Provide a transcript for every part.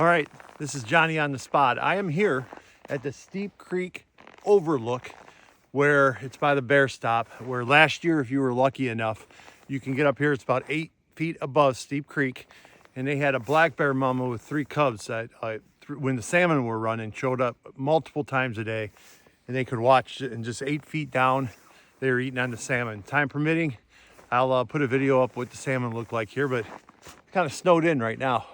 All right, this is Johnny on the spot. I am here at the Steep Creek overlook where it's by the bear stop, where last year, if you were lucky enough, you can get up here. It's about 8 feet above Steep Creek. And they had a black bear mama with 3 cubs that when the salmon were running, showed up multiple times a day. And they could watch it, and just 8 feet down, they were eating on the salmon. Time permitting, I'll put a video up what the salmon look like here, but it's kind of snowed in right now.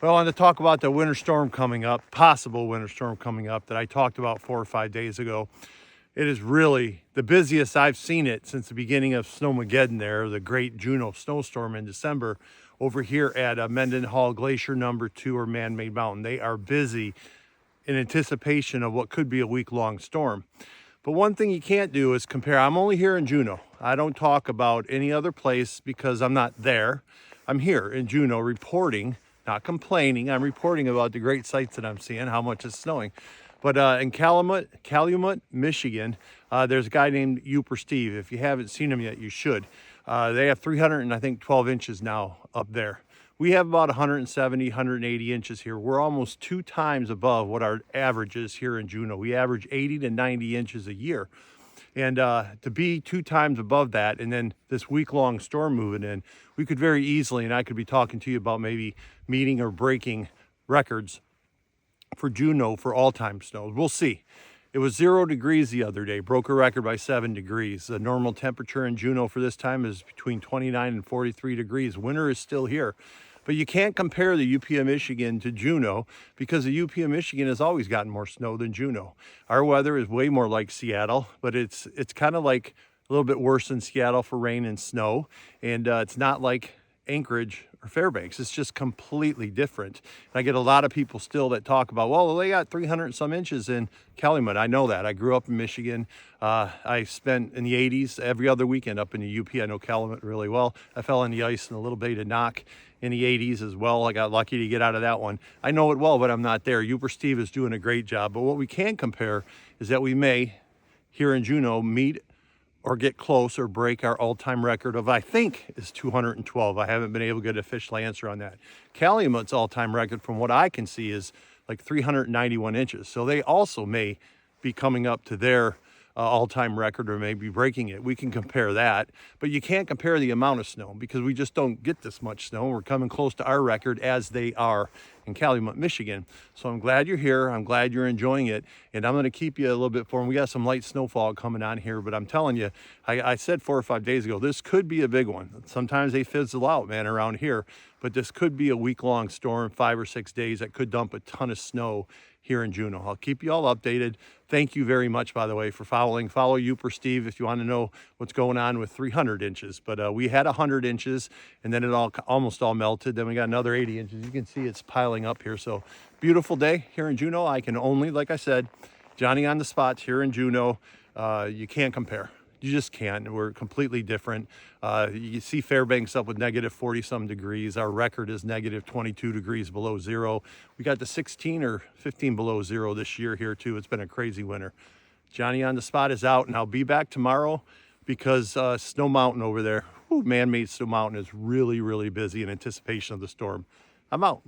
Well, I wanted to talk about the winter storm coming up, possible winter storm coming up that I talked about 4 or 5 days ago. It is really the busiest I've seen it since the beginning of Snowmageddon there, the great Juneau snowstorm in December over here at Mendenhall Glacier number 2 or Man-Made Mountain. They are busy in anticipation of what could be a week-long storm. But one thing you can't do is compare. I'm only here in Juneau. I don't talk about any other place because I'm not there. I'm here in Juneau reporting, not complaining. I'm reporting about the great sights that I'm seeing, how much it's snowing. But in Calumet, Michigan, there's a guy named Uper Steve. If you haven't seen him yet, you should. They have 312 inches now up there. We have about 170, 180 inches here. We're almost 2 times above what our average is here in Juneau. We average 80 to 90 inches a year. And to be 2 times above that, and then this week-long storm moving in, we could very easily, and I could be talking to you about maybe meeting or breaking records for Juneau for all-time snows. We'll see. It was 0 degrees the other day, broke a record by 7 degrees. The normal temperature in Juneau for this time is between 29 and 43 degrees. Winter is still here. But you can't compare the UP of Michigan to Juneau because the UP of Michigan has always gotten more snow than Juneau. Our weather is way more like Seattle, but it's kind of like a little bit worse than Seattle for rain and snow. And it's not like Anchorage or Fairbanks. It's just completely different. And I get a lot of people still that talk about, well, they got 300 and some inches in Calumet. I know that. I grew up in Michigan. I spent in the 80s every other weekend up in the UP. I know Calumet really well. I fell on the ice in a little bit of knock in the 80s as well. I got lucky to get out of that one. I know it well, but I'm not there. Uper Steve is doing a great job. But what we can compare is that we may, here in Juneau, meet or get close or break our all-time record of, I think, is 212. I haven't been able to get an official answer on that. Calumet's all-time record, from what I can see, is like 391 inches. So they also may be coming up to their all-time record or maybe breaking it. We can compare that, but you can't compare the amount of snow because we just don't get this much snow. We're coming close to our record as they are in Calumet, Michigan. So I'm glad you're here. I'm glad you're enjoying it, and I'm going to keep you a little bit for. We got some light snowfall coming on here, but I'm telling you, I said 4 or 5 days ago, this could be a big one. Sometimes they fizzle out, man, around here, but this could be a week-long storm, 5 or 6 days that could dump a ton of snow here in Juneau. I'll keep you all updated. Thank you very much, by the way, for following. Follow Uper Steve if you want to know what's going on with 300 inches. But we had 100 inches, and then it almost all melted. Then we got another 80 inches. You can see it's piling up here. So beautiful day here in Juneau. I can only, like I said, Johnny on the spot here in Juneau. You can't compare. You just can't. We're completely different. You see Fairbanks up with negative 40-some degrees. Our record is negative 22 degrees below zero. We got to 16 or 15 below zero this year here, too. It's been a crazy winter. Johnny on the spot is out, and I'll be back tomorrow because Snow Mountain over there, Man-Made Snow Mountain, is really, really busy in anticipation of the storm. I'm out.